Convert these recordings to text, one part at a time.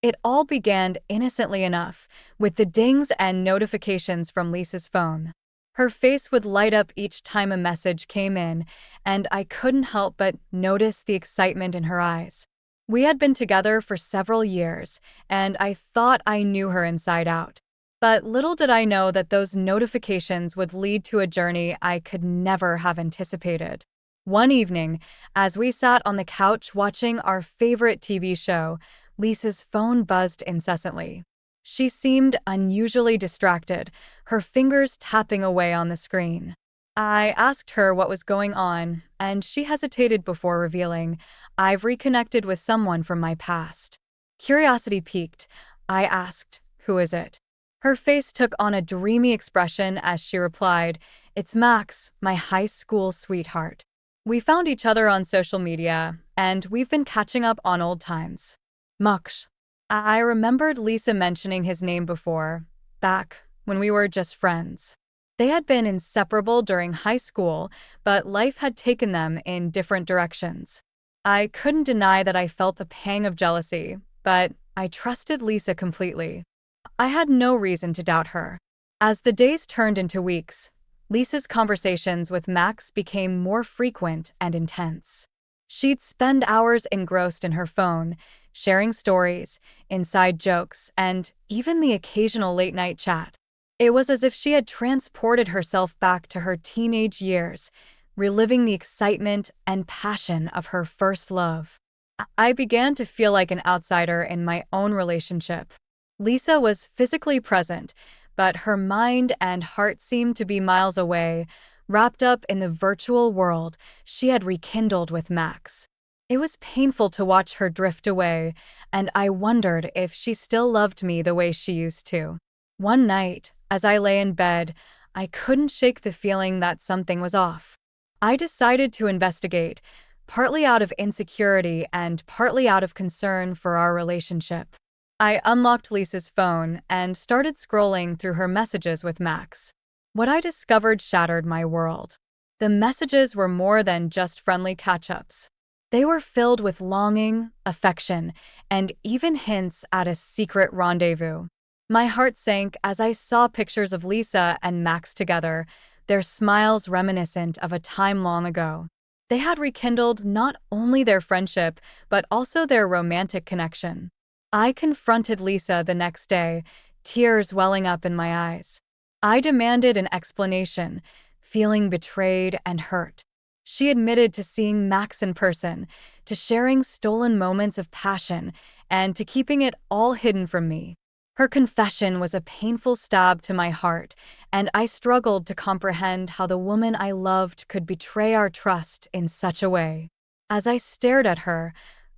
It all began innocently enough, with the dings and notifications from Lisa's phone. Her face would light up each time a message came in, and I couldn't help but notice the excitement in her eyes. We had been together for several years, and I thought I knew her inside out. But little did I know that those notifications would lead to a journey I could never have anticipated. One evening, as we sat on the couch watching our favorite TV show, Lisa's phone buzzed incessantly. She seemed unusually distracted, her fingers tapping away on the screen. I asked her what was going on, and she hesitated before revealing, "I've reconnected with someone from my past." Curiosity piqued. I asked, "Who is it?" Her face took on a dreamy expression as she replied, "It's Max, my high school sweetheart. We found each other on social media, and we've been catching up on old times." Max. I remembered Lisa mentioning his name before, back when we were just friends. They had been inseparable during high school, but life had taken them in different directions. I couldn't deny that I felt a pang of jealousy, but I trusted Lisa completely. I had no reason to doubt her. As the days turned into weeks, Lisa's conversations with Max became more frequent and intense. She'd spend hours engrossed in her phone, sharing stories, inside jokes, and even the occasional late-night chat. It was as if she had transported herself back to her teenage years, reliving the excitement and passion of her first love. I began to feel like an outsider in my own relationship. Lisa was physically present, but her mind and heart seemed to be miles away, wrapped up in the virtual world she had rekindled with Max. It was painful to watch her drift away, and I wondered if she still loved me the way she used to. One night, as I lay in bed, I couldn't shake the feeling that something was off. I decided to investigate, partly out of insecurity and partly out of concern for our relationship. I unlocked Lisa's phone and started scrolling through her messages with Max. What I discovered shattered my world. The messages were more than just friendly catch-ups. They were filled with longing, affection, and even hints at a secret rendezvous. My heart sank as I saw pictures of Lisa and Max together, their smiles reminiscent of a time long ago. They had rekindled not only their friendship, but also their romantic connection. I confronted Lisa the next day, tears welling up in my eyes. I demanded an explanation, feeling betrayed and hurt. She admitted to seeing Max in person, to sharing stolen moments of passion, and to keeping it all hidden from me. Her confession was a painful stab to my heart, and I struggled to comprehend how the woman I loved could betray our trust in such a way. As I stared at her,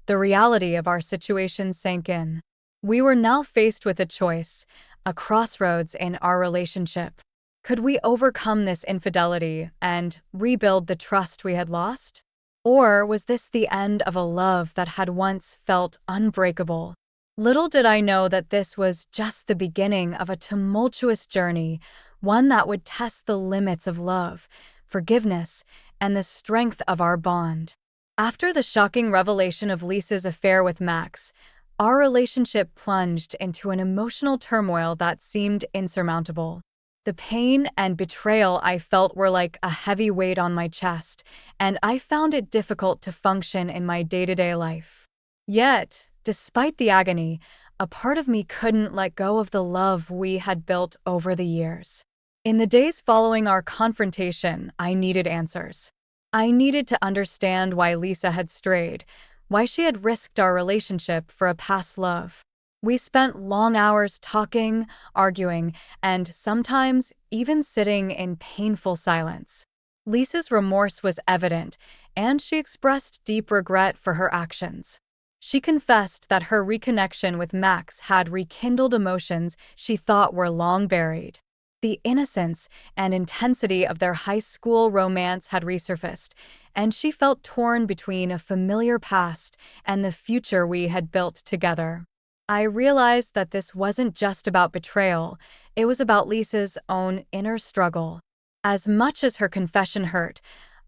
the reality of our situation sank in. We were now faced with a choice, a crossroads in our relationship. Could we overcome this infidelity and rebuild the trust we had lost? Or was this the end of a love that had once felt unbreakable? Little did I know that this was just the beginning of a tumultuous journey, one that would test the limits of love, forgiveness, and the strength of our bond. After the shocking revelation of Lisa's affair with Max, our relationship plunged into an emotional turmoil that seemed insurmountable. The pain and betrayal I felt were like a heavy weight on my chest, and I found it difficult to function in my day-to-day life. Yet, despite the agony, a part of me couldn't let go of the love we had built over the years. In the days following our confrontation, I needed answers. I needed to understand why Lisa had strayed, why she had risked our relationship for a past love. We spent long hours talking, arguing, and sometimes even sitting in painful silence. Lisa's remorse was evident, and she expressed deep regret for her actions. She confessed that her reconnection with Max had rekindled emotions she thought were long buried. The innocence and intensity of their high school romance had resurfaced, and she felt torn between a familiar past and the future we had built together. I realized that this wasn't just about betrayal, it was about Lisa's own inner struggle. As much as her confession hurt,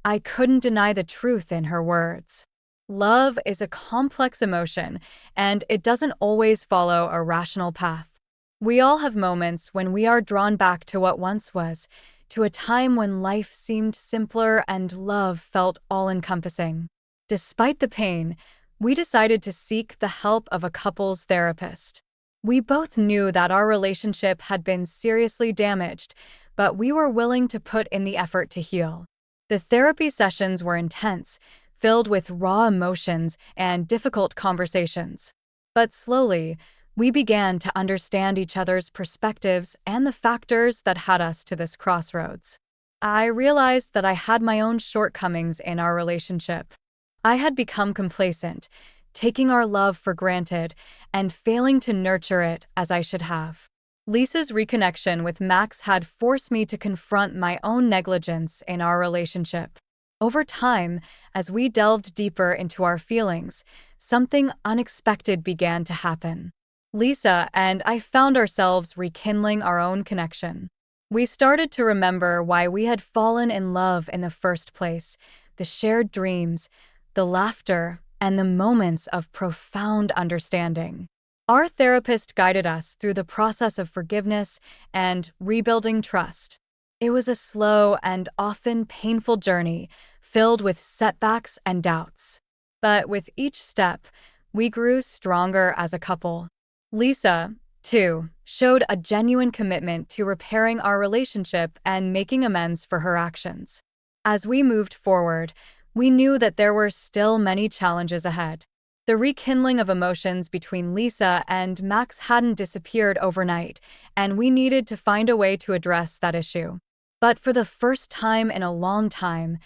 I couldn't deny the truth in her words. Love is a complex emotion, and it doesn't always follow a rational path. We all have moments when we are drawn back to what once was, to a time when life seemed simpler and love felt all-encompassing. Despite the pain, we decided to seek the help of a couples therapist. We both knew that our relationship had been seriously damaged, but we were willing to put in the effort to heal. The therapy sessions were intense, filled with raw emotions and difficult conversations. But slowly, we began to understand each other's perspectives and the factors that had us to this crossroads. I realized that I had my own shortcomings in our relationship. I had become complacent, taking our love for granted and failing to nurture it as I should have. Lisa's reconnection with Max had forced me to confront my own negligence in our relationship. Over time, as we delved deeper into our feelings, something unexpected began to happen. Lisa and I found ourselves rekindling our own connection. We started to remember why we had fallen in love in the first place, the shared dreams, the laughter, and the moments of profound understanding. Our therapist guided us through the process of forgiveness and rebuilding trust. It was a slow and often painful journey, filled with setbacks and doubts. But with each step, we grew stronger as a couple. Lisa, too, showed a genuine commitment to repairing our relationship and making amends for her actions. As we moved forward, we knew that there were still many challenges ahead. The rekindling of emotions between Lisa and Max hadn't disappeared overnight, and we needed to find a way to address that issue. But for the first time in a long time,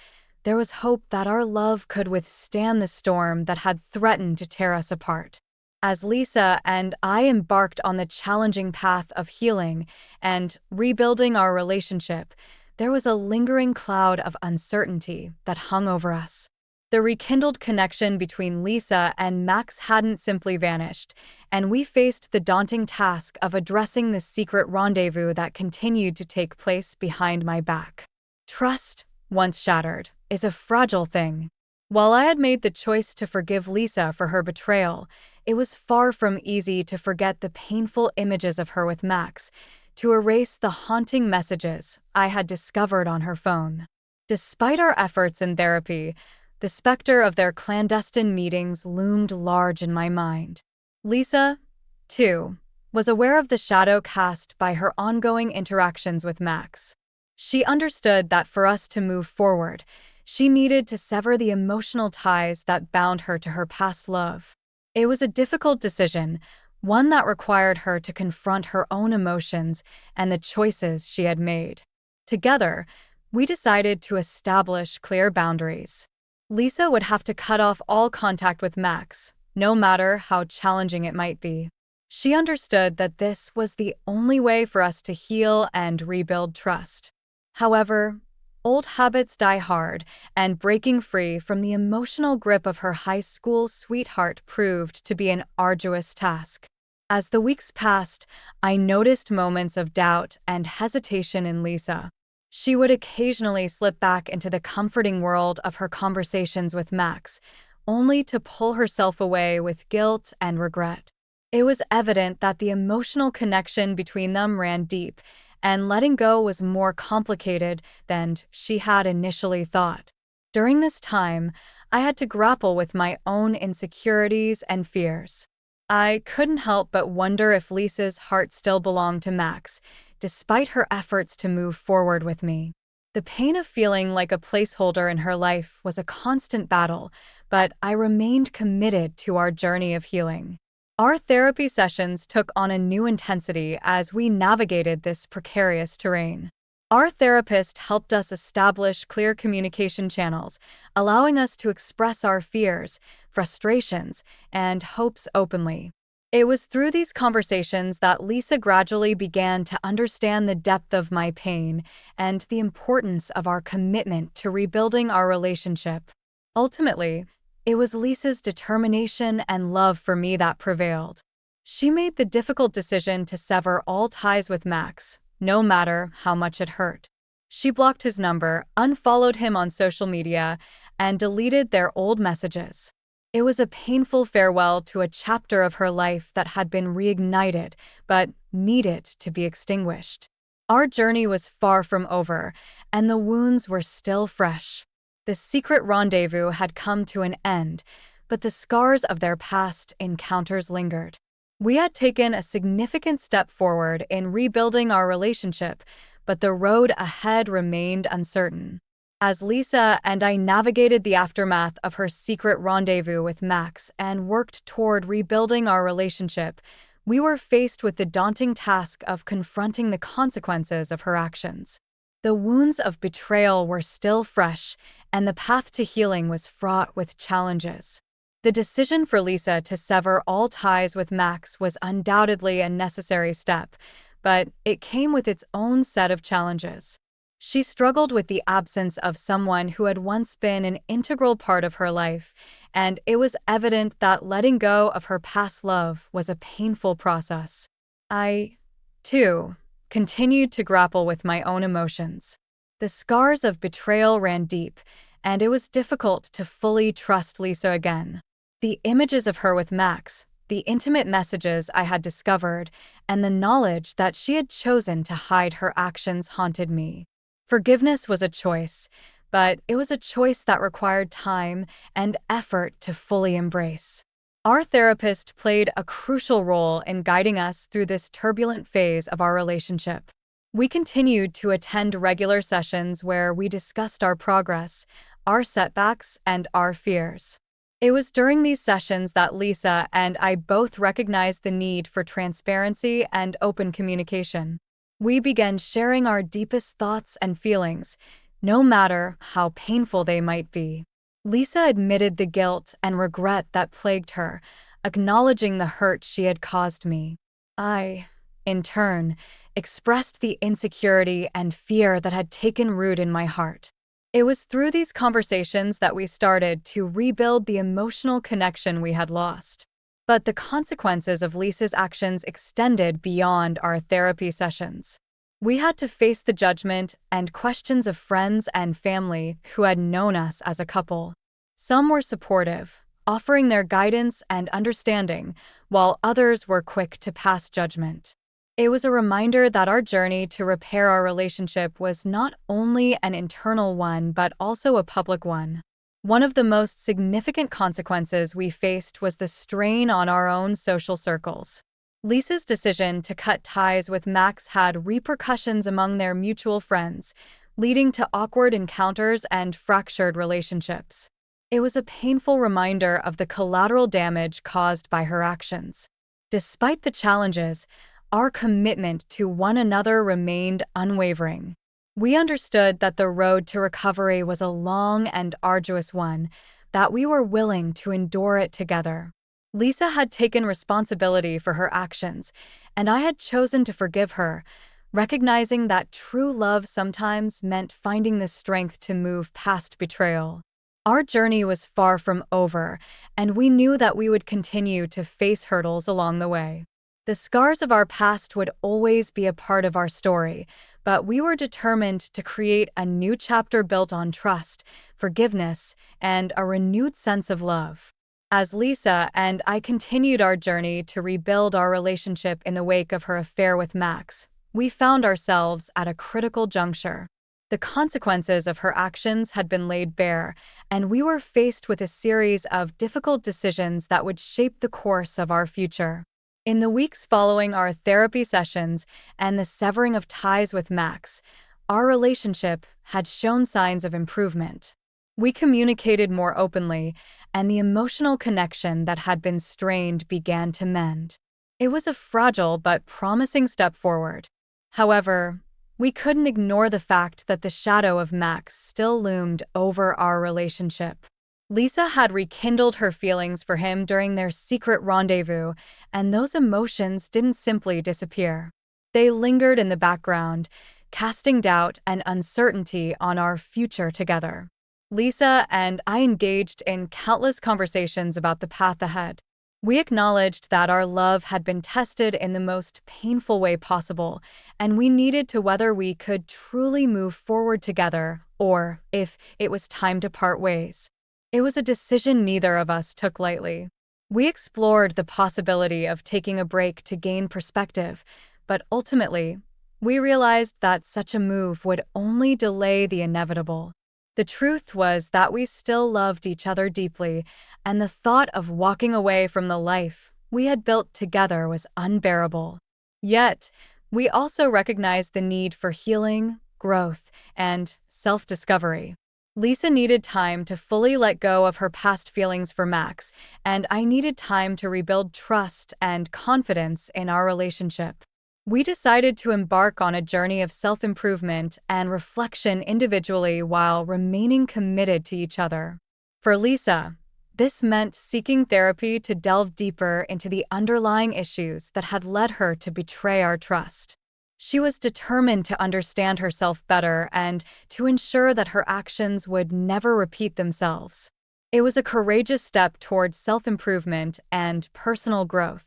there was hope that our love could withstand the storm that had threatened to tear us apart. As Lisa and I embarked on the challenging path of healing and rebuilding our relationship, there was a lingering cloud of uncertainty that hung over us. The rekindled connection between Lisa and Max hadn't simply vanished, and we faced the daunting task of addressing the secret rendezvous that continued to take place behind my back. Trust, once shattered, is a fragile thing. While I had made the choice to forgive Lisa for her betrayal, it was far from easy to forget the painful images of her with Max, to erase the haunting messages I had discovered on her phone. Despite our efforts in therapy, the specter of their clandestine meetings loomed large in my mind. Lisa, too, was aware of the shadow cast by her ongoing interactions with Max. She understood that for us to move forward, she needed to sever the emotional ties that bound her to her past love. It was a difficult decision, one that required her to confront her own emotions and the choices she had made. Together, we decided to establish clear boundaries. Lisa would have to cut off all contact with Max, no matter how challenging it might be. She understood that this was the only way for us to heal and rebuild trust. However, old habits die hard, and breaking free from the emotional grip of her high school sweetheart proved to be an arduous task. As the weeks passed, I noticed moments of doubt and hesitation in Lisa. She would occasionally slip back into the comforting world of her conversations with Max, only to pull herself away with guilt and regret. It was evident that the emotional connection between them ran deep, and letting go was more complicated than she had initially thought. During this time, I had to grapple with my own insecurities and fears. I couldn't help but wonder if Lisa's heart still belonged to Max, despite her efforts to move forward with me. The pain of feeling like a placeholder in her life was a constant battle, but I remained committed to our journey of healing. Our therapy sessions took on a new intensity as we navigated this precarious terrain. Our therapist helped us establish clear communication channels, allowing us to express our fears, frustrations, and hopes openly. It was through these conversations that Lisa gradually began to understand the depth of my pain and the importance of our commitment to rebuilding our relationship. Ultimately, it was Lisa's determination and love for me that prevailed. She made the difficult decision to sever all ties with Max, no matter how much it hurt. She blocked his number, unfollowed him on social media, and deleted their old messages. It was a painful farewell to a chapter of her life that had been reignited, but needed to be extinguished. Our journey was far from over, and the wounds were still fresh. The secret rendezvous had come to an end, but the scars of their past encounters lingered. We had taken a significant step forward in rebuilding our relationship, but the road ahead remained uncertain. As Lisa and I navigated the aftermath of her secret rendezvous with Max and worked toward rebuilding our relationship, we were faced with the daunting task of confronting the consequences of her actions. The wounds of betrayal were still fresh, and the path to healing was fraught with challenges. The decision for Lisa to sever all ties with Max was undoubtedly a necessary step, but it came with its own set of challenges. She struggled with the absence of someone who had once been an integral part of her life, and it was evident that letting go of her past love was a painful process. I, too, continued to grapple with my own emotions. The scars of betrayal ran deep, and it was difficult to fully trust Lisa again. The images of her with Max, the intimate messages I had discovered, and the knowledge that she had chosen to hide her actions haunted me. Forgiveness was a choice, but it was a choice that required time and effort to fully embrace. Our therapist played a crucial role in guiding us through this turbulent phase of our relationship. We continued to attend regular sessions where we discussed our progress, our setbacks, and our fears. It was during these sessions that Lisa and I both recognized the need for transparency and open communication. We began sharing our deepest thoughts and feelings, no matter how painful they might be. Lisa admitted the guilt and regret that plagued her, acknowledging the hurt she had caused me. I, in turn, expressed the insecurity and fear that had taken root in my heart. It was through these conversations that we started to rebuild the emotional connection we had lost. But the consequences of Lisa's actions extended beyond our therapy sessions. We had to face the judgment and questions of friends and family who had known us as a couple. Some were supportive, offering their guidance and understanding, while others were quick to pass judgment. It was a reminder that our journey to repair our relationship was not only an internal one but also a public one. One of the most significant consequences we faced was the strain on our own social circles. Lisa's decision to cut ties with Max had repercussions among their mutual friends, leading to awkward encounters and fractured relationships. It was a painful reminder of the collateral damage caused by her actions. Despite the challenges, our commitment to one another remained unwavering. We understood that the road to recovery was a long and arduous one, that we were willing to endure it together. Lisa had taken responsibility for her actions, and I had chosen to forgive her, recognizing that true love sometimes meant finding the strength to move past betrayal. Our journey was far from over, and we knew that we would continue to face hurdles along the way. The scars of our past would always be a part of our story, but we were determined to create a new chapter built on trust, forgiveness, and a renewed sense of love. As Lisa and I continued our journey to rebuild our relationship in the wake of her affair with Max, we found ourselves at a critical juncture. The consequences of her actions had been laid bare, and we were faced with a series of difficult decisions that would shape the course of our future. In the weeks following our therapy sessions and the severing of ties with Max, our relationship had shown signs of improvement. We communicated more openly, and the emotional connection that had been strained began to mend. It was a fragile but promising step forward. However, we couldn't ignore the fact that the shadow of Max still loomed over our relationship. Lisa had rekindled her feelings for him during their secret rendezvous, and those emotions didn't simply disappear. They lingered in the background, casting doubt and uncertainty on our future together. Lisa and I engaged in countless conversations about the path ahead. We acknowledged that our love had been tested in the most painful way possible, and we needed to whether we could truly move forward together or if it was time to part ways. It was a decision neither of us took lightly. We explored the possibility of taking a break to gain perspective, but ultimately, we realized that such a move would only delay the inevitable. The truth was that we still loved each other deeply, and the thought of walking away from the life we had built together was unbearable. Yet, we also recognized the need for healing, growth, and self discovery. Lisa needed time to fully let go of her past feelings for Max, and I needed time to rebuild trust and confidence in our relationship. We decided to embark on a journey of self improvement and reflection individually while remaining committed to each other. For Lisa, this meant seeking therapy to delve deeper into the underlying issues that had led her to betray our trust. She was determined to understand herself better and to ensure that her actions would never repeat themselves. It was a courageous step towards self improvement and personal growth.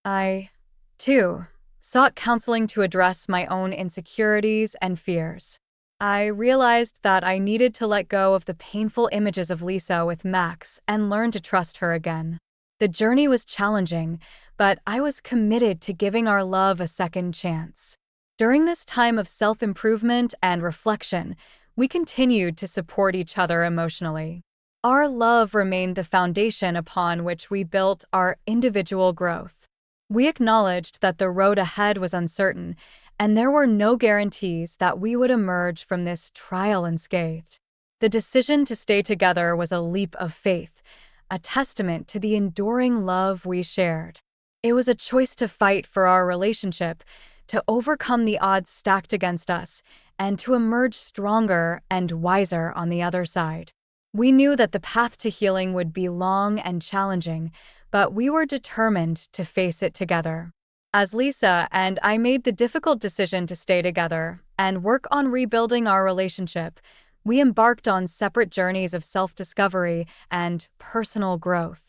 I, too, sought counseling to address my own insecurities and fears. I realized that I needed to let go of the painful images of Lisa with Max and learn to trust her again. The journey was challenging, but I was committed to giving our love a second chance. During this time of self-improvement and reflection, we continued to support each other emotionally. Our love remained the foundation upon which we built our individual growth. We acknowledged that the road ahead was uncertain, and there were no guarantees that we would emerge from this trial unscathed. The decision to stay together was a leap of faith, a testament to the enduring love we shared. It was a choice to fight for our relationship, to overcome the odds stacked against us, and to emerge stronger and wiser on the other side. We knew that the path to healing would be long and challenging, but we were determined to face it together. As Lisa and I made the difficult decision to stay together and work on rebuilding our relationship, we embarked on separate journeys of self-discovery and personal growth.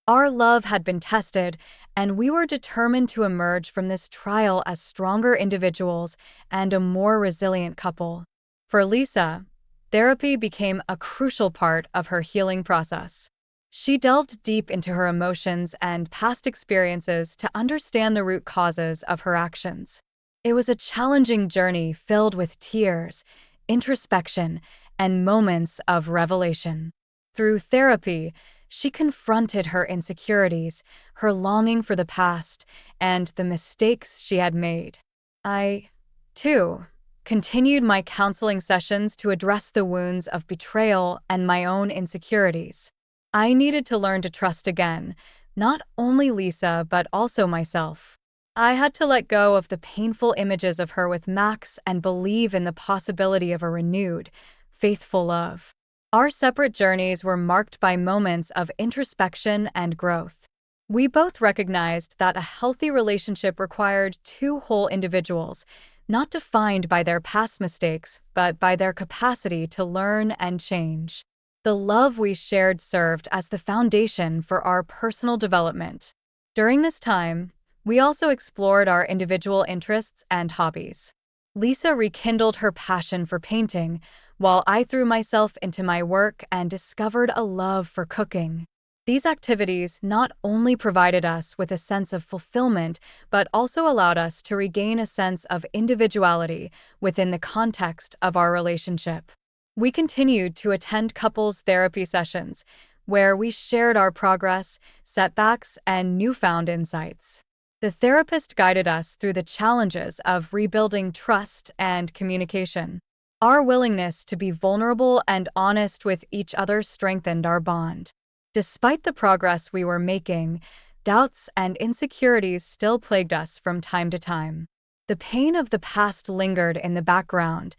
Our love had been tested, and we were determined to emerge from this trial as stronger individuals and a more resilient couple. For Lisa, therapy became a crucial part of her healing process. She delved deep into her emotions and past experiences to understand the root causes of her actions. It was a challenging journey filled with tears, introspection, and moments of revelation. Through therapy, she confronted her insecurities, her longing for the past, and the mistakes she had made. I, too, continued my counseling sessions to address the wounds of betrayal and my own insecurities. I needed to learn to trust again, not only Lisa but also myself. I had to let go of the painful images of her with Max and believe in the possibility of a renewed, faithful love. Our separate journeys were marked by moments of introspection and growth. We both recognized that a healthy relationship required two whole individuals, not defined by their past mistakes, but by their capacity to learn and change. The love we shared served as the foundation for our personal development. During this time, we also explored our individual interests and hobbies. Lisa rekindled her passion for painting, while I threw myself into my work and discovered a love for cooking. These activities not only provided us with a sense of fulfillment, but also allowed us to regain a sense of individuality within the context of our relationship. We continued to attend couples therapy sessions, where we shared our progress, setbacks, and newfound insights. The therapist guided us through the challenges of rebuilding trust and communication. Our willingness to be vulnerable and honest with each other strengthened our bond. Despite the progress we were making, doubts and insecurities still plagued us from time to time. The pain of the past lingered in the background,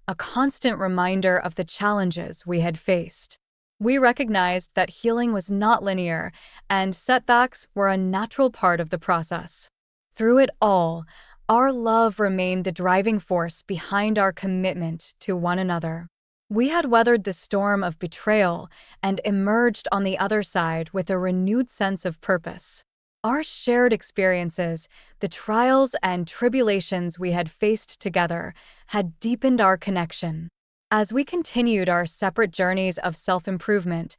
a constant reminder of the challenges we had faced. We recognized that healing was not linear, and setbacks were a natural part of the process. Through it all, our love remained the driving force behind our commitment to one another. We had weathered the storm of betrayal and emerged on the other side with a renewed sense of purpose. Our shared experiences, the trials and tribulations we had faced together, had deepened our connection. As we continued our separate journeys of self-improvement,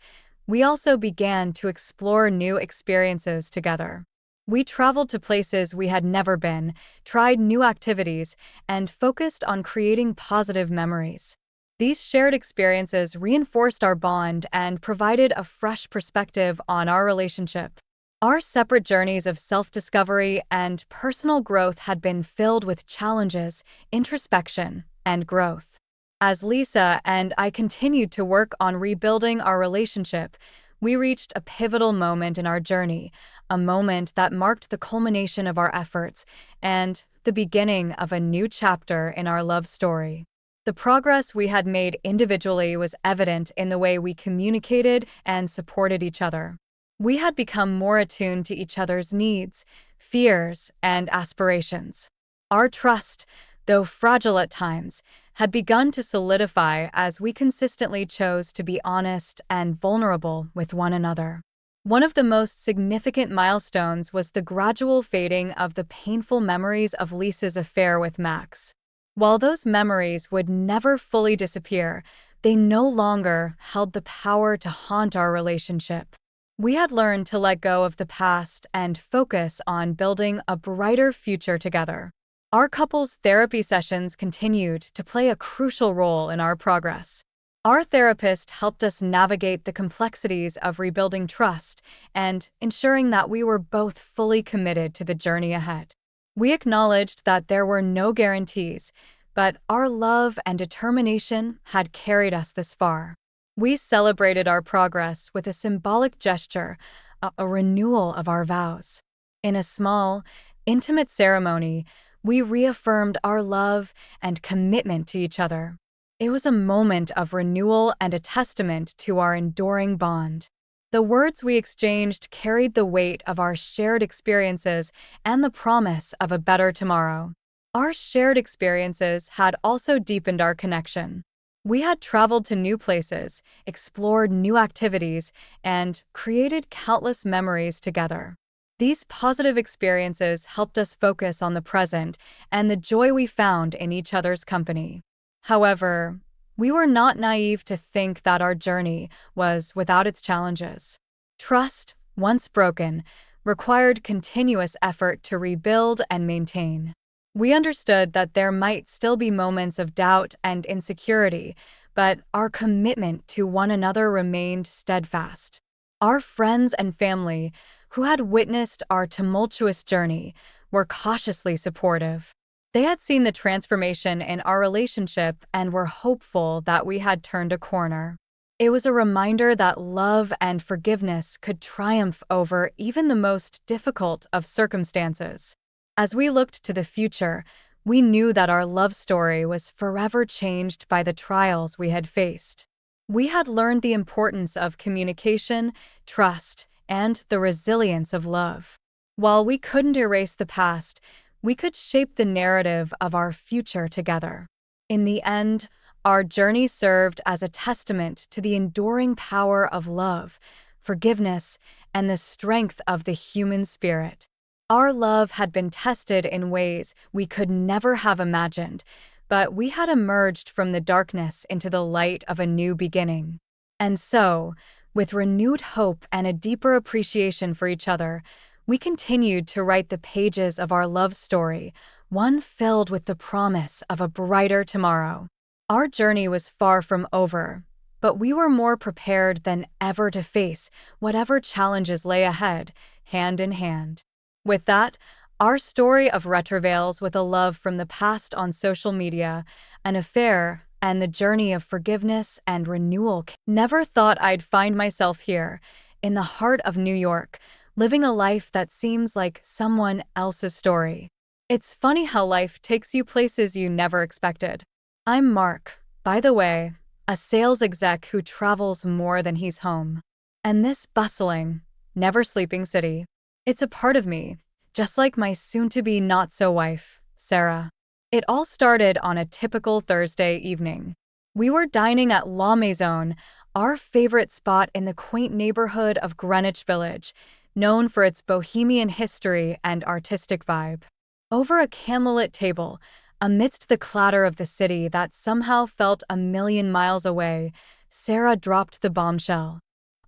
we also began to explore new experiences together. We traveled to places we had never been, tried new activities, and focused on creating positive memories. These shared experiences reinforced our bond and provided a fresh perspective on our relationship. Our separate journeys of self-discovery and personal growth had been filled with challenges, introspection, and growth. As Lisa and I continued to work on rebuilding our relationship, we reached a pivotal moment in our journey, a moment that marked the culmination of our efforts and the beginning of a new chapter in our love story. The progress we had made individually was evident in the way we communicated and supported each other. We had become more attuned to each other's needs, fears, and aspirations. Our trust, though fragile at times, had begun to solidify as we consistently chose to be honest and vulnerable with one another. One of the most significant milestones was the gradual fading of the painful memories of Lisa's affair with Max. While those memories would never fully disappear, they no longer held the power to haunt our relationship. We had learned to let go of the past and focus on building a brighter future together. Our couple's therapy sessions continued to play a crucial role in our progress. Our therapist helped us navigate the complexities of rebuilding trust and ensuring that we were both fully committed to the journey ahead. We acknowledged that there were no guarantees, but our love and determination had carried us this far. We celebrated our progress with a symbolic gesture, a renewal of our vows. In a small, intimate ceremony, we reaffirmed our love and commitment to each other. It was a moment of renewal and a testament to our enduring bond. The words we exchanged carried the weight of our shared experiences and the promise of a better tomorrow. Our shared experiences had also deepened our connection. We had traveled to new places, explored new activities, and created countless memories together. These positive experiences helped us focus on the present and the joy we found in each other's company. However, we were not naive to think that our journey was without its challenges. Trust, once broken, required continuous effort to rebuild and maintain. We understood that there might still be moments of doubt and insecurity, but our commitment to one another remained steadfast. Our friends and family, who had witnessed our tumultuous journey, were cautiously supportive. They had seen the transformation in our relationship and were hopeful that we had turned a corner. It was a reminder that love and forgiveness could triumph over even the most difficult of circumstances. As we looked to the future, we knew that our love story was forever changed by the trials we had faced. We had learned the importance of communication, trust, and the resilience of love. While we couldn't erase the past, we could shape the narrative of our future together. In the end, our journey served as a testament to the enduring power of love, forgiveness, and the strength of the human spirit. Our love had been tested in ways we could never have imagined, but we had emerged from the darkness into the light of a new beginning. And so, with renewed hope and a deeper appreciation for each other, we continued to write the pages of our love story, one filled with the promise of a brighter tomorrow. Our journey was far from over, but we were more prepared than ever to face whatever challenges lay ahead, hand in hand. With that, our story of retrovails with a love from the past on social media, an affair, and the journey of forgiveness and renewal. Never thought I'd find myself here, in the heart of New York, living a life that seems like someone else's story. It's funny how life takes you places you never expected. I'm Mark, by the way, a sales exec who travels more than he's home. And this bustling, never sleeping city, it's a part of me, just like my soon-to-be not-so-wife, Sarah. It all started on a typical Thursday evening. We were dining at La Maison, our favorite spot in the quaint neighborhood of Greenwich Village, known for its bohemian history and artistic vibe. Over a candlelit table, amidst the clatter of the city that somehow felt a million miles away, Sarah dropped the bombshell.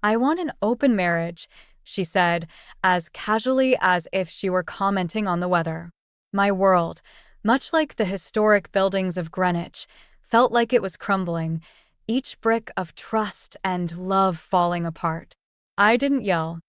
I want an open marriage, she said, as casually as if she were commenting on the weather. My world, much like the historic buildings of Greenwich, felt like it was crumbling, each brick of trust and love falling apart. I didn't yell.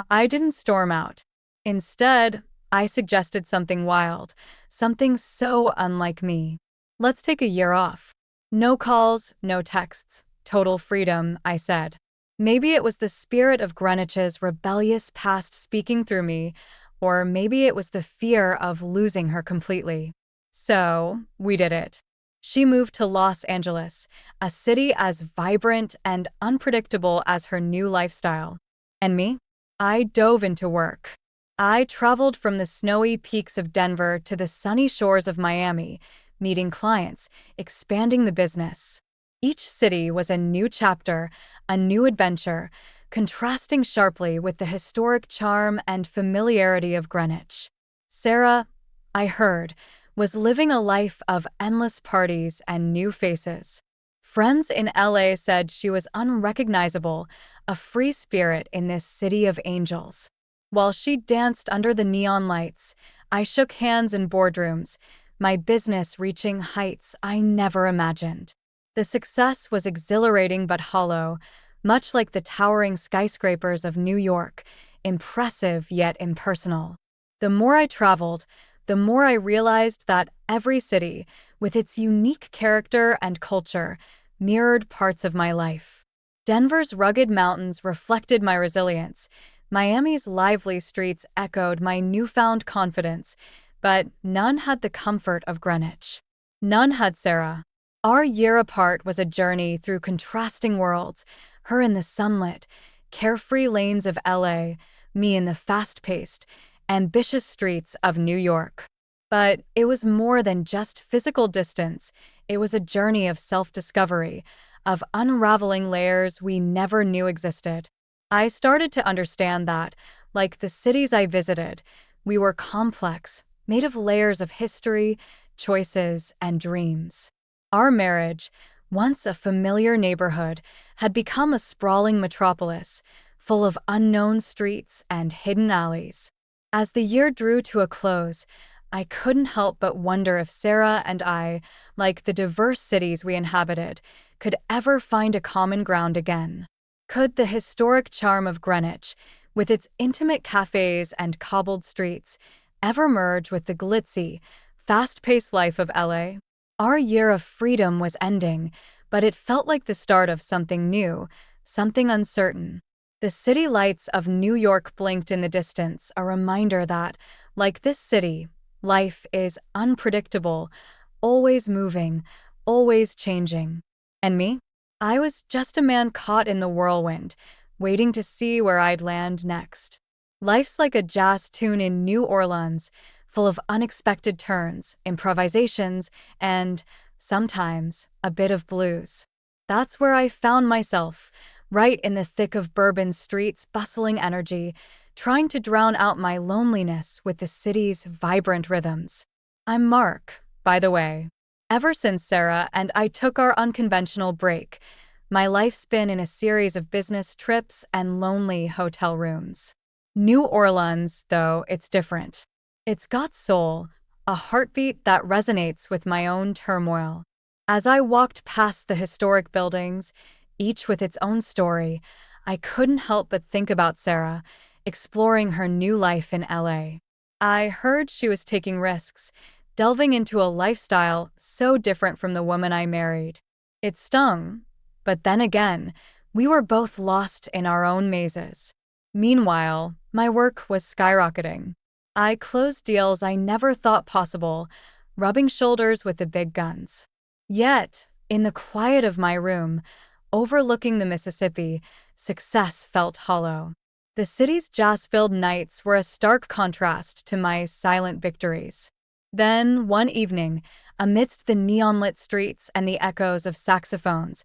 I didn't storm out. Instead, I suggested something wild, something so unlike me. Let's take a year off. No calls, no texts, total freedom, I said. Maybe it was the spirit of Greenwich's rebellious past speaking through me, or maybe it was the fear of losing her completely. So, we did it. She moved to Los Angeles, a city as vibrant and unpredictable as her new lifestyle. And me? I dove into work. I traveled from the snowy peaks of Denver to the sunny shores of Miami, meeting clients, expanding the business. Each city was a new chapter, a new adventure, contrasting sharply with the historic charm and familiarity of Greenwich. Sarah, I heard, was living a life of endless parties and new faces. Friends in LA said she was unrecognizable, a free spirit in this city of angels. While she danced under the neon lights, I shook hands in boardrooms, my business reaching heights I never imagined. The success was exhilarating but hollow, much like the towering skyscrapers of New York, impressive yet impersonal. The more I traveled, the more I realized that every city, with its unique character and culture, mirrored parts of my life. Denver's rugged mountains reflected my resilience. Miami's lively streets echoed my newfound confidence, but none had the comfort of Greenwich. None had Sarah. Our year apart was a journey through contrasting worlds, her in the sunlit, carefree lanes of LA, me in the fast-paced, ambitious streets of New York. But it was more than just physical distance, it was a journey of self-discovery, of unraveling layers we never knew existed. I started to understand that, like the cities I visited, we were complex, made of layers of history, choices, and dreams. Our marriage, once a familiar neighborhood, had become a sprawling metropolis, full of unknown streets and hidden alleys. As the year drew to a close, I couldn't help but wonder if Sarah and I, like the diverse cities we inhabited, could ever find a common ground again. Could the historic charm of Greenwich, with its intimate cafes and cobbled streets, ever merge with the glitzy, fast-paced life of LA? Our year of freedom was ending, but it felt like the start of something new, something uncertain. The city lights of New York blinked in the distance, a reminder that, like this city, life is unpredictable, always moving, always changing. And me? I was just a man caught in the whirlwind, waiting to see where I'd land next. Life's like a jazz tune in New Orleans, full of unexpected turns, improvisations, and, sometimes, a bit of blues. That's where I found myself, right in the thick of Bourbon Street's bustling energy, trying to drown out my loneliness with the city's vibrant rhythms. I'm Mark, by the way. Ever since Sarah and I took our unconventional break, my life's been in a series of business trips and lonely hotel rooms. New Orleans, though, it's different. It's got soul, a heartbeat that resonates with my own turmoil. As I walked past the historic buildings, each with its own story, I couldn't help but think about Sarah, exploring her new life in LA. I heard she was taking risks, delving into a lifestyle so different from the woman I married. It stung, but then again, we were both lost in our own mazes. Meanwhile, my work was skyrocketing. I closed deals I never thought possible, rubbing shoulders with the big guns. Yet, in the quiet of my room, overlooking the Mississippi, success felt hollow. The city's jazz-filled nights were a stark contrast to my silent victories. Then, one evening, amidst the neon-lit streets and the echoes of saxophones,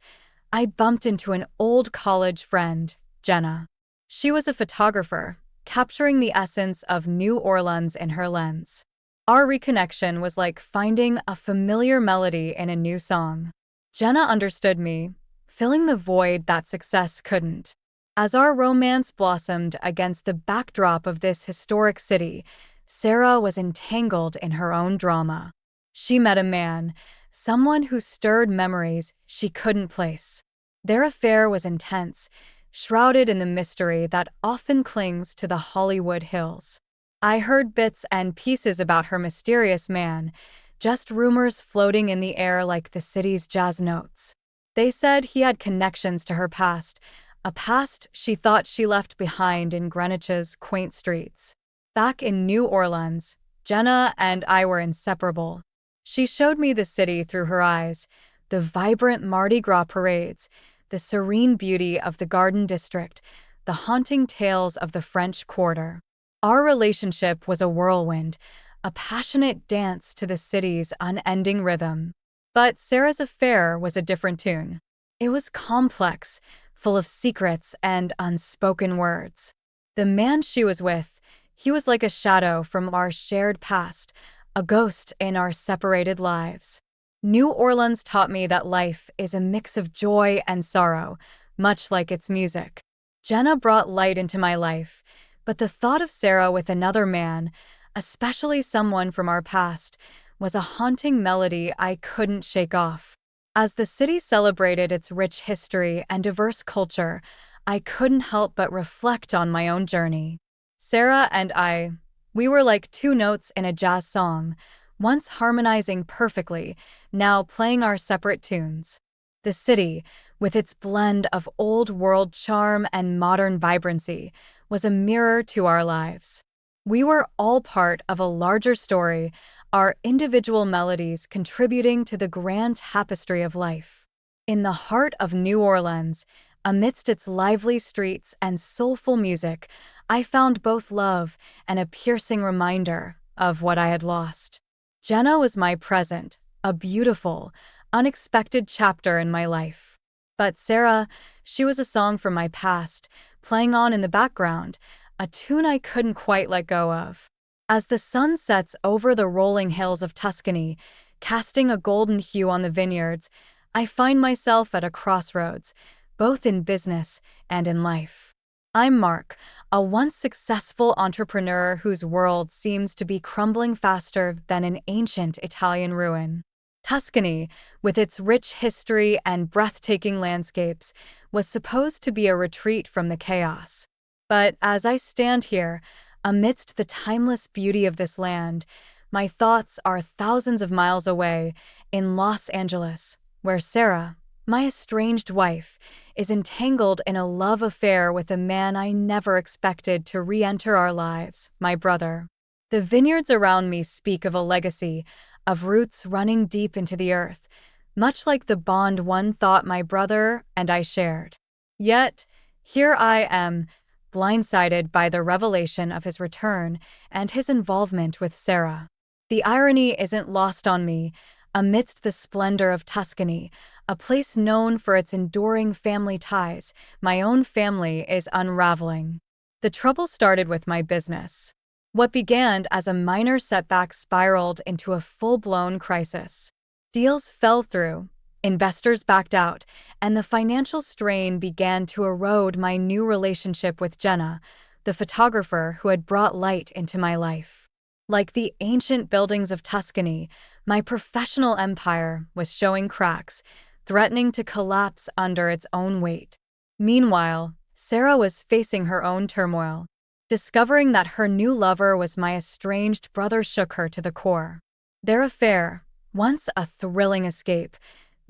I bumped into an old college friend, Jenna. She was a photographer, capturing the essence of New Orleans in her lens. Our reconnection was like finding a familiar melody in a new song. Jenna understood me, filling the void that success couldn't. As our romance blossomed against the backdrop of this historic city, Sarah was entangled in her own drama. She met a man, someone who stirred memories she couldn't place. Their affair was intense, shrouded in the mystery that often clings to the Hollywood hills. I heard bits and pieces about her mysterious man, just rumors floating in the air like the city's jazz notes. They said he had connections to her past, a past she thought she left behind in Greenwich's quaint streets. Back in New Orleans, Jenna and I were inseparable. She showed me the city through her eyes, the vibrant Mardi Gras parades, the serene beauty of the Garden District, the haunting tales of the French Quarter. Our relationship was a whirlwind, a passionate dance to the city's unending rhythm. But Sarah's affair was a different tune. It was complex, full of secrets and unspoken words. The man she was with, he was like a shadow from our shared past, a ghost in our separated lives. New Orleans taught me that life is a mix of joy and sorrow, much like its music. Jenna brought light into my life, but the thought of Sarah with another man, especially someone from our past, was a haunting melody I couldn't shake off. As the city celebrated its rich history and diverse culture, I couldn't help but reflect on my own journey. Sarah and I, we were like two notes in a jazz song, once harmonizing perfectly, now playing our separate tunes. The city, with its blend of old-world charm and modern vibrancy, was a mirror to our lives. We were all part of a larger story, our individual melodies contributing to the grand tapestry of life. In the heart of New Orleans, amidst its lively streets and soulful music, I found both love and a piercing reminder of what I had lost. Jenna was my present, a beautiful, unexpected chapter in my life. But Sarah, she was a song from my past, playing on in the background, a tune I couldn't quite let go of. As the sun sets over the rolling hills of Tuscany, casting a golden hue on the vineyards, I find myself at a crossroads, both in business and in life. I'm Mark, a once successful entrepreneur whose world seems to be crumbling faster than an ancient Italian ruin. Tuscany, with its rich history and breathtaking landscapes, was supposed to be a retreat from the chaos. But as I stand here, amidst the timeless beauty of this land, my thoughts are thousands of miles away in Los Angeles, where Sarah, my estranged wife, is entangled in a love affair with a man I never expected to re-enter our lives, my brother. The vineyards around me speak of a legacy, of roots running deep into the earth, much like the bond one thought my brother and I shared. Yet, here I am, blindsided by the revelation of his return and his involvement with Sarah. The irony isn't lost on me. Amidst the splendor of Tuscany, a place known for its enduring family ties, my own family is unraveling. The trouble started with my business. What began as a minor setback spiraled into a full-blown crisis. Deals fell through, investors backed out, and the financial strain began to erode my new relationship with Jenna, the photographer who had brought light into my life. Like the ancient buildings of Tuscany, my professional empire was showing cracks, threatening to collapse under its own weight. Meanwhile, Sarah was facing her own turmoil. Discovering that her new lover was my estranged brother shook her to the core. Their affair, once a thrilling escape,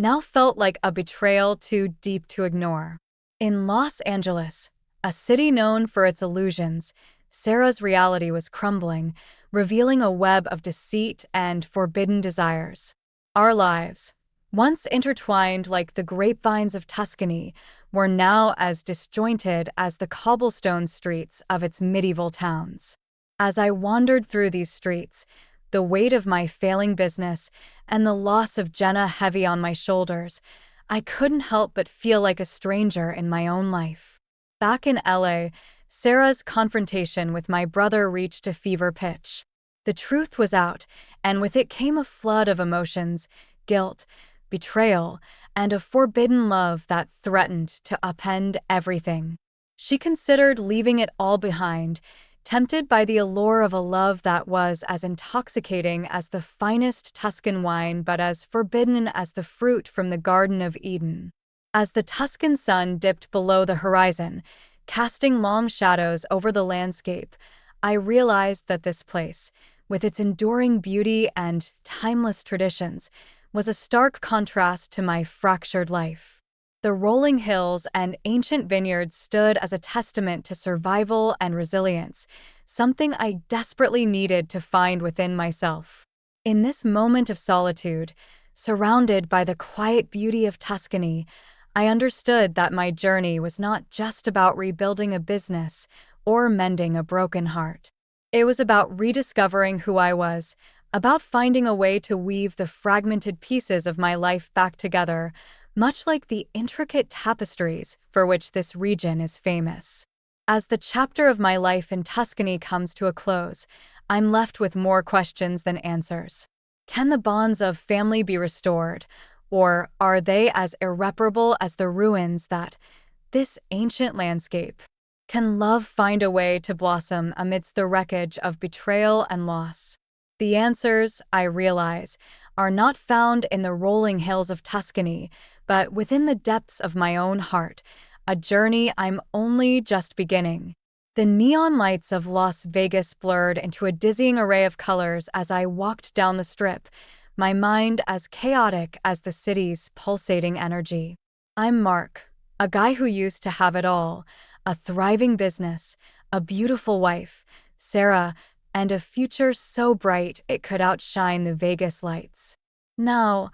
now felt like a betrayal too deep to ignore. In Los Angeles, a city known for its illusions, Sarah's reality was crumbling, revealing a web of deceit and forbidden desires. Our lives, once intertwined like the grapevines of Tuscany, were now as disjointed as the cobblestone streets of its medieval towns. As I wandered through these streets, the weight of my failing business and the loss of Jenna heavy on my shoulders, I couldn't help but feel like a stranger in my own life. Back in LA, Sarah's confrontation with my brother reached a fever pitch. The truth was out, and with it came a flood of emotions, guilt, betrayal, and a forbidden love that threatened to upend everything. She considered leaving it all behind, tempted by the allure of a love that was as intoxicating as the finest Tuscan wine but as forbidden as the fruit from the Garden of Eden. As the Tuscan sun dipped below the horizon, casting long shadows over the landscape, I realized that this place, with its enduring beauty and timeless traditions, was a stark contrast to my fractured life. The rolling hills and ancient vineyards stood as a testament to survival and resilience, something I desperately needed to find within myself. In this moment of solitude, surrounded by the quiet beauty of Tuscany, I understood that my journey was not just about rebuilding a business or mending a broken heart. It was about rediscovering who I was, about finding a way to weave the fragmented pieces of my life back together, much like the intricate tapestries for which this region is famous. As the chapter of my life in Tuscany comes to a close, I'm left with more questions than answers. Can the bonds of family be restored, or are they as irreparable as the ruins that this ancient landscape? Can love find a way to blossom amidst the wreckage of betrayal and loss? The answers, I realize, are not found in the rolling hills of Tuscany, but within the depths of my own heart, a journey I'm only just beginning. The neon lights of Las Vegas blurred into a dizzying array of colors as I walked down the strip, my mind as chaotic as the city's pulsating energy. I'm Mark, a guy who used to have it all, a thriving business, a beautiful wife, Sarah, and a future so bright it could outshine the Vegas lights. Now,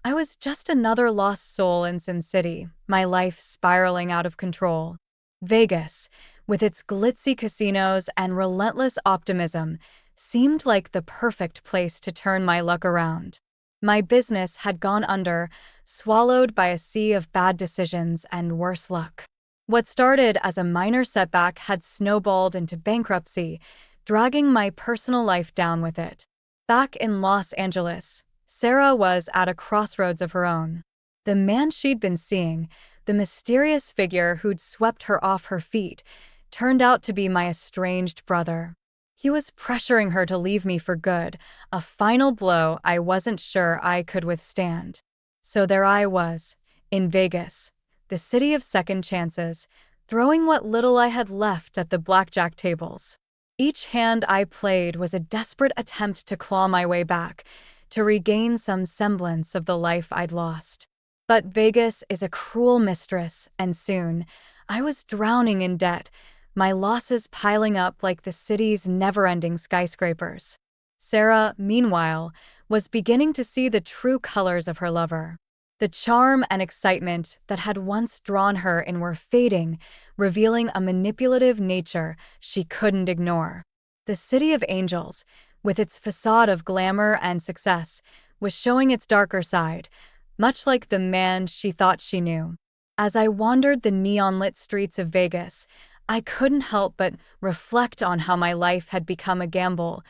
I was just another lost soul in Sin City, my life spiraling out of control. Vegas, with its glitzy casinos and relentless optimism, seemed like the perfect place to turn my luck around. My business had gone under, swallowed by a sea of bad decisions and worse luck. What started as a minor setback had snowballed into bankruptcy, dragging my personal life down with it. Back in Los Angeles, Sarah was at a crossroads of her own. The man she'd been seeing, the mysterious figure who'd swept her off her feet, turned out to be my estranged brother. He was pressuring her to leave me for good, a final blow I wasn't sure I could withstand. So there I was, in Vegas, the city of second chances, throwing what little I had left at the blackjack tables. Each hand I played was a desperate attempt to claw my way back, to regain some semblance of the life I'd lost. But Vegas is a cruel mistress, and soon, I was drowning in debt, my losses piling up like the city's never-ending skyscrapers. Sarah, meanwhile, was beginning to see the true colors of her lover. The charm and excitement that had once drawn her in were fading, revealing a manipulative nature she couldn't ignore. The City of Angels, with its facade of glamour and success, was showing its darker side, much like the man she thought she knew. As I wandered the neon-lit streets of Vegas, I couldn't help but reflect on how my life had become a gamble,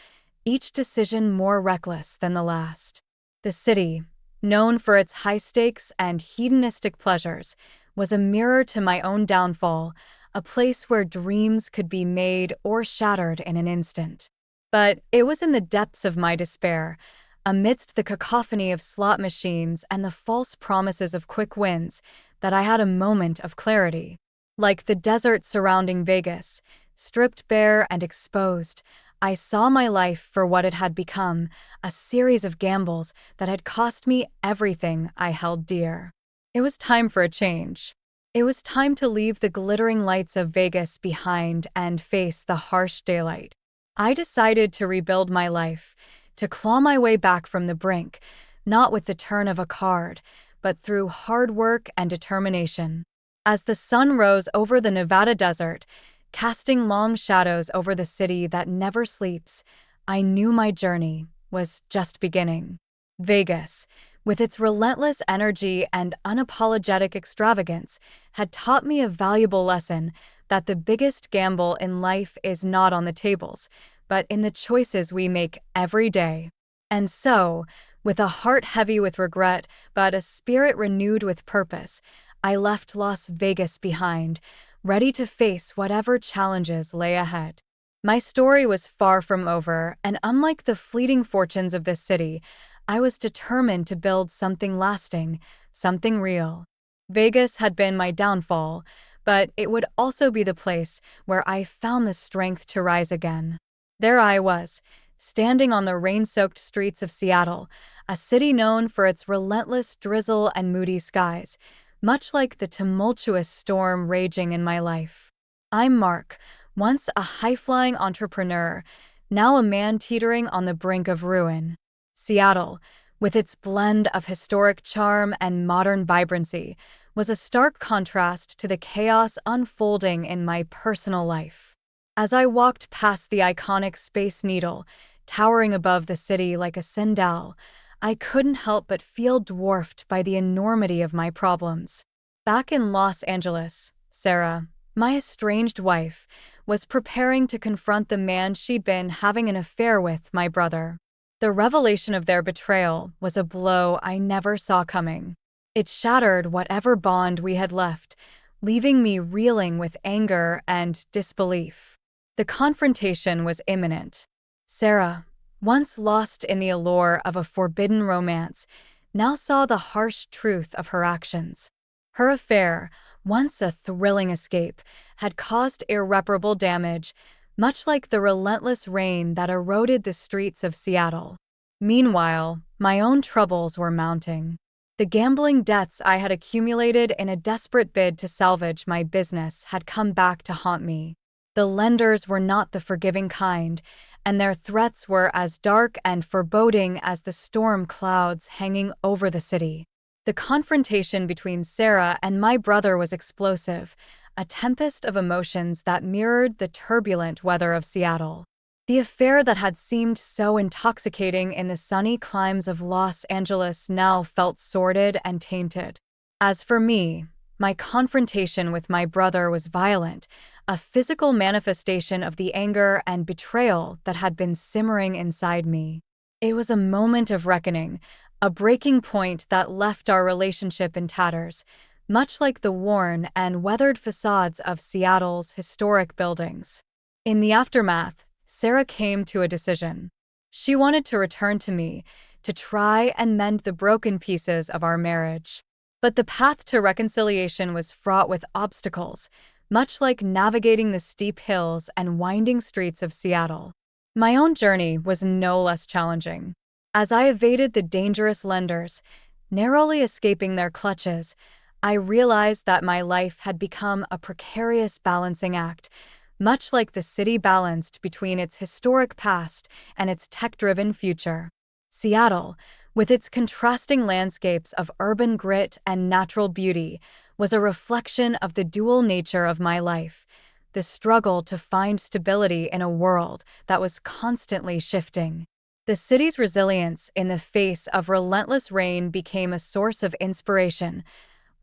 each decision more reckless than the last. The city, known for its high stakes and hedonistic pleasures, was a mirror to my own downfall, a place where dreams could be made or shattered in an instant. But it was in the depths of my despair, amidst the cacophony of slot machines and the false promises of quick wins, that I had a moment of clarity. Like the desert surrounding Vegas, stripped bare and exposed, I saw my life for what it had become, a series of gambles that had cost me everything I held dear. It was time for a change. It was time to leave the glittering lights of Vegas behind and face the harsh daylight. I decided to rebuild my life, to claw my way back from the brink, not with the turn of a card, but through hard work and determination. As the sun rose over the Nevada desert, casting long shadows over the city that never sleeps, I knew my journey was just beginning. Vegas, with its relentless energy and unapologetic extravagance, had taught me a valuable lesson that the biggest gamble in life is not on the tables, but in the choices we make every day. And so, with a heart heavy with regret, but a spirit renewed with purpose, I left Las Vegas behind, ready to face whatever challenges lay ahead. My story was far from over, and unlike the fleeting fortunes of this city, I was determined to build something lasting, something real. Vegas had been my downfall, but it would also be the place where I found the strength to rise again. There I was, standing on the rain-soaked streets of Seattle, a city known for its relentless drizzle and moody skies, much like the tumultuous storm raging in my life. I'm Mark, once a high-flying entrepreneur, now a man teetering on the brink of ruin. Seattle, with its blend of historic charm and modern vibrancy, was a stark contrast to the chaos unfolding in my personal life. As I walked past the iconic Space Needle, towering above the city like a citadel, I couldn't help but feel dwarfed by the enormity of my problems. Back in Los Angeles, Sarah, my estranged wife, was preparing to confront the man she'd been having an affair with, my brother. The revelation of their betrayal was a blow I never saw coming. It shattered whatever bond we had left, leaving me reeling with anger and disbelief. The confrontation was imminent. Sarah, once lost in the allure of a forbidden romance, now saw the harsh truth of her actions. Her affair, once a thrilling escape, had caused irreparable damage, much like the relentless rain that eroded the streets of Seattle. Meanwhile, my own troubles were mounting. The gambling debts I had accumulated in a desperate bid to salvage my business had come back to haunt me. The lenders were not the forgiving kind, and their threats were as dark and foreboding as the storm clouds hanging over the city. The confrontation between Sarah and my brother was explosive, a tempest of emotions that mirrored the turbulent weather of Seattle. The affair that had seemed so intoxicating in the sunny climes of Los Angeles now felt sordid and tainted. As for me, my confrontation with my brother was violent, a physical manifestation of the anger and betrayal that had been simmering inside me. It was a moment of reckoning, a breaking point that left our relationship in tatters, much like the worn and weathered facades of Seattle's historic buildings. In the aftermath, Sarah came to a decision. She wanted to return to me, to try and mend the broken pieces of our marriage. But the path to reconciliation was fraught with obstacles, much like navigating the steep hills and winding streets of Seattle. My own journey was no less challenging. As I evaded the dangerous lenders, narrowly escaping their clutches, I realized that my life had become a precarious balancing act, much like the city balanced between its historic past and its tech-driven future. Seattle, with its contrasting landscapes of urban grit and natural beauty, was a reflection of the dual nature of my life, the struggle to find stability in a world that was constantly shifting. The city's resilience in the face of relentless rain became a source of inspiration,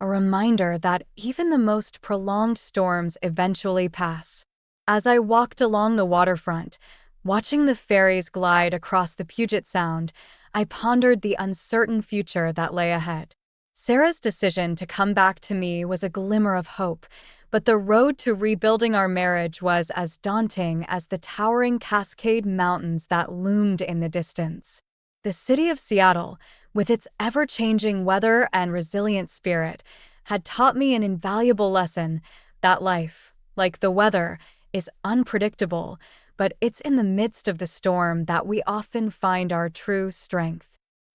a reminder that even the most prolonged storms eventually pass. As I walked along the waterfront, watching the ferries glide across the Puget Sound, I pondered the uncertain future that lay ahead. Sarah's decision to come back to me was a glimmer of hope, but the road to rebuilding our marriage was as daunting as the towering Cascade Mountains that loomed in the distance. The city of Seattle, with its ever-changing weather and resilient spirit, had taught me an invaluable lesson that life, like the weather, is unpredictable, but it's in the midst of the storm that we often find our true strength.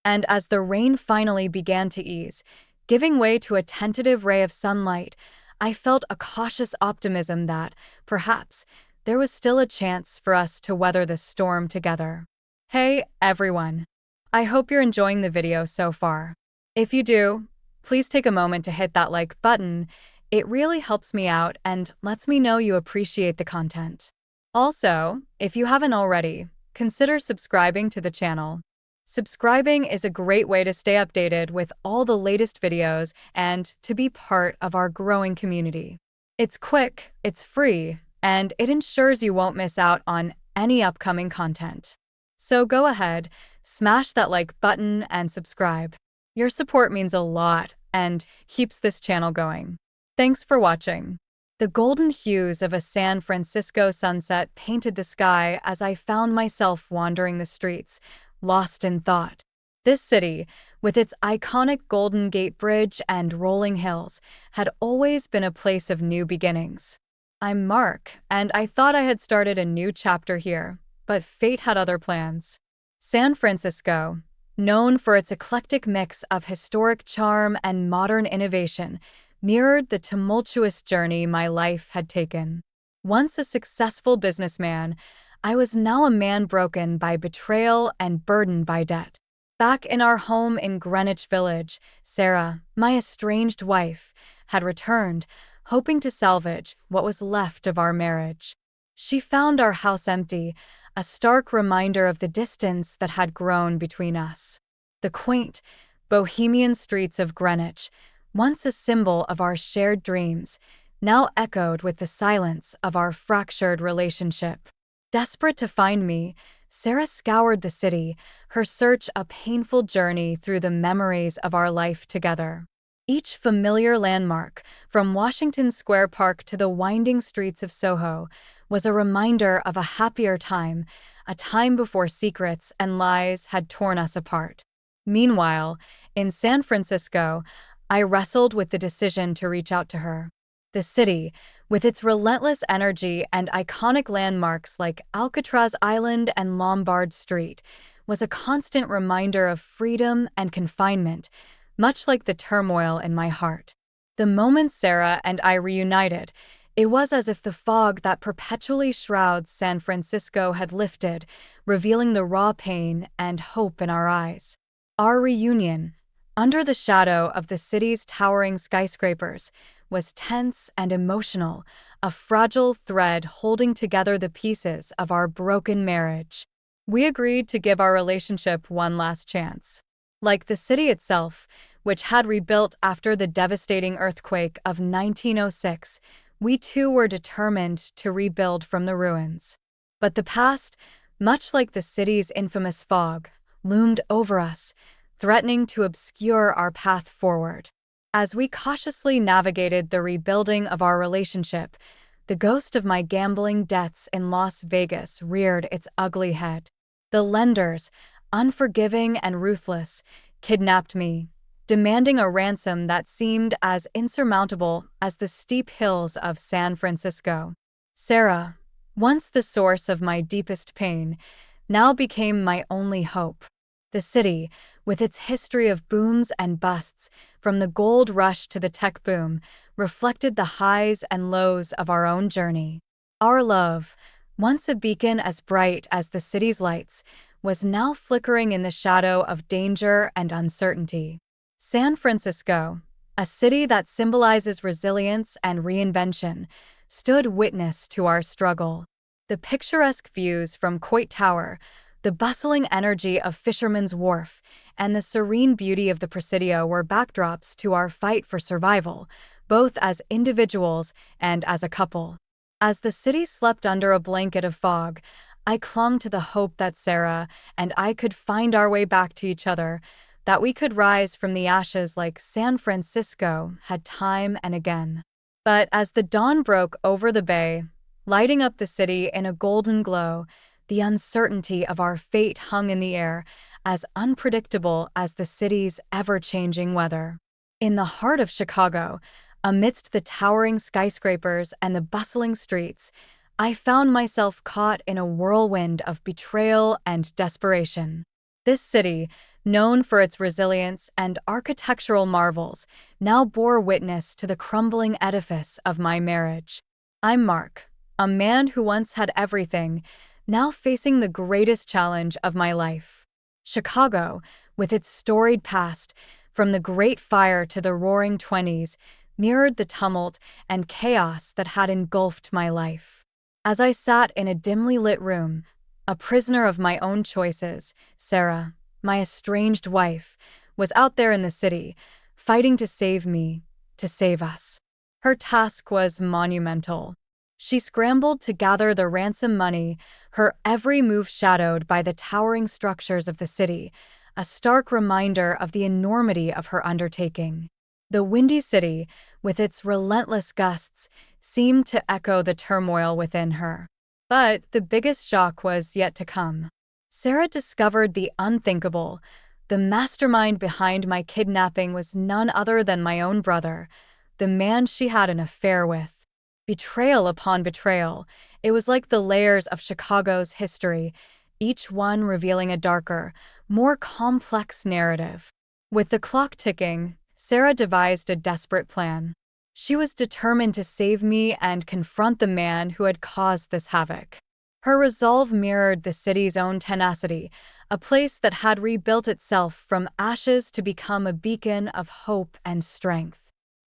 And as the rain finally began to ease, giving way to a tentative ray of sunlight, I felt a cautious optimism that, perhaps, there was still a chance for us to weather this storm together. Hey, everyone! I hope you're enjoying the video so far. If you do, please take a moment to hit that like button. It really helps me out and lets me know you appreciate the content. Also, if you haven't already, consider subscribing to the channel. Subscribing is a great way to stay updated with all the latest videos and to be part of our growing community. It's quick, it's free, and it ensures you won't miss out on any upcoming content. So go ahead, smash that like button and subscribe. Your support means a lot and keeps this channel going. Thanks for watching. The golden hues of a San Francisco sunset painted the sky as I found myself wandering the streets, lost in thought. This city, with its iconic Golden Gate Bridge and rolling hills, had always been a place of new beginnings. I'm Mark, and I thought I had started a new chapter here, but fate had other plans. San Francisco, known for its eclectic mix of historic charm and modern innovation, mirrored the tumultuous journey my life had taken. Once a successful businessman, I was now a man broken by betrayal and burdened by debt. Back in our home in Greenwich Village, Sarah, my estranged wife, had returned, hoping to salvage what was left of our marriage. She found our house empty, a stark reminder of the distance that had grown between us. The quaint, bohemian streets of Greenwich, once a symbol of our shared dreams, now echoed with the silence of our fractured relationship. Desperate to find me, Sarah scoured the city, her search a painful journey through the memories of our life together. Each familiar landmark, from Washington Square Park to the winding streets of Soho, was a reminder of a happier time, a time before secrets and lies had torn us apart. Meanwhile, in San Francisco, I wrestled with the decision to reach out to her. The city, with its relentless energy and iconic landmarks like Alcatraz Island and Lombard Street, was a constant reminder of freedom and confinement, much like the turmoil in my heart. The moment Sarah and I reunited, it was as if the fog that perpetually shrouds San Francisco had lifted, revealing the raw pain and hope in our eyes. Our reunion, under the shadow of the city's towering skyscrapers, was tense and emotional, a fragile thread holding together the pieces of our broken marriage. We agreed to give our relationship one last chance. Like the city itself, which had rebuilt after the devastating earthquake of 1906, we too were determined to rebuild from the ruins. But the past, much like the city's infamous fog, loomed over us, threatening to obscure our path forward. As we cautiously navigated the rebuilding of our relationship, the ghost of my gambling debts in Las Vegas reared its ugly head. The lenders, unforgiving and ruthless, kidnapped me, demanding a ransom that seemed as insurmountable as the steep hills of San Francisco. Sarah, once the source of my deepest pain, now became my only hope. The city, with its history of booms and busts, from the gold rush to the tech boom, reflected the highs and lows of our own journey. Our love, once a beacon as bright as the city's lights, was now flickering in the shadow of danger and uncertainty. San Francisco, a city that symbolizes resilience and reinvention, stood witness to our struggle. The picturesque views from Coit Tower, the bustling energy of Fisherman's Wharf, and the serene beauty of the Presidio were backdrops to our fight for survival, both as individuals and as a couple. As the city slept under a blanket of fog, I clung to the hope that Sarah and I could find our way back to each other, that we could rise from the ashes like San Francisco had time and again. But as the dawn broke over the bay, lighting up the city in a golden glow, the uncertainty of our fate hung in the air, as unpredictable as the city's ever-changing weather. In the heart of Chicago, amidst the towering skyscrapers and the bustling streets, I found myself caught in a whirlwind of betrayal and desperation. This city, known for its resilience and architectural marvels, now bore witness to the crumbling edifice of my marriage. I'm Mark, a man who once had everything, now facing the greatest challenge of my life. Chicago, with its storied past, from the Great Fire to the Roaring Twenties, mirrored the tumult and chaos that had engulfed my life. As I sat in a dimly lit room, a prisoner of my own choices, Sarah, my estranged wife, was out there in the city, fighting to save me, to save us. Her task was monumental. She scrambled to gather the ransom money, her every move shadowed by the towering structures of the city, a stark reminder of the enormity of her undertaking. The windy city, with its relentless gusts, seemed to echo the turmoil within her. But the biggest shock was yet to come. Sarah discovered the unthinkable. The mastermind behind my kidnapping was none other than my own brother, the man she had an affair with. Betrayal upon betrayal, it was like the layers of Chicago's history, each one revealing a darker, more complex narrative. With the clock ticking, Sarah devised a desperate plan. She was determined to save me and confront the man who had caused this havoc. Her resolve mirrored the city's own tenacity, a place that had rebuilt itself from ashes to become a beacon of hope and strength.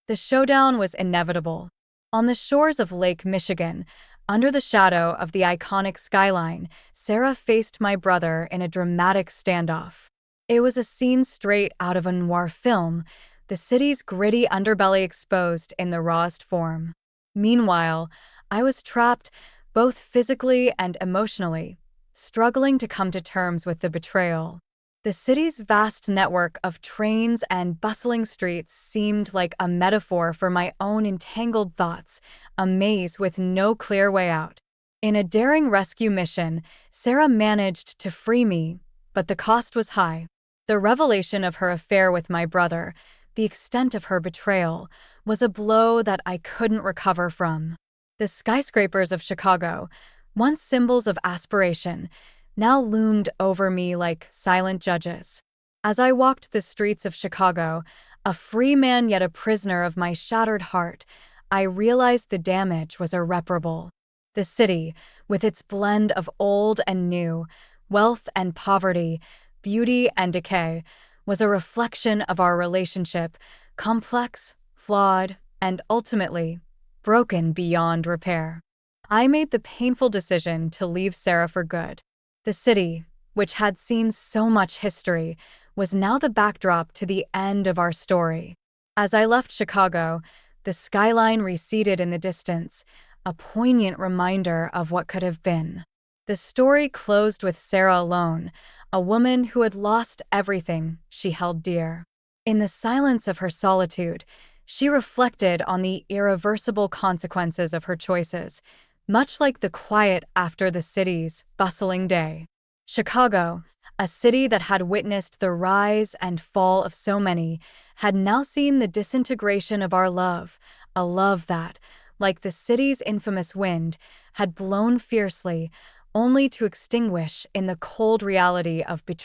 The showdown was inevitable. On the shores of Lake Michigan, under the shadow of the iconic skyline, Sarah faced my brother in a dramatic standoff. It was a scene straight out of a noir film, the city's gritty underbelly exposed in the rawest form. Meanwhile, I was trapped, both physically and emotionally, struggling to come to terms with the betrayal. The city's vast network of trains and bustling streets seemed like a metaphor for my own entangled thoughts, a maze with no clear way out. In a daring rescue mission, Sarah managed to free me, but the cost was high. The revelation of her affair with my brother, the extent of her betrayal, was a blow that I couldn't recover from. The skyscrapers of Chicago, once symbols of aspiration, now loomed over me like silent judges. As I walked the streets of Chicago, a free man yet a prisoner of my shattered heart, I realized the damage was irreparable. The city, with its blend of old and new, wealth and poverty, beauty and decay, was a reflection of our relationship, complex, flawed, and ultimately broken beyond repair. I made the painful decision to leave Sarah for good. The city, which had seen so much history, was now the backdrop to the end of our story. As I left Chicago, the skyline receded in the distance, a poignant reminder of what could have been. The story closed with Sarah alone, a woman who had lost everything she held dear. In the silence of her solitude, she reflected on the irreversible consequences of her choices, much like the quiet after the city's bustling day. Chicago, a city that had witnessed the rise and fall of so many, had now seen the disintegration of our love, a love that, like the city's infamous wind, had blown fiercely, only to extinguish in the cold reality of betrayal.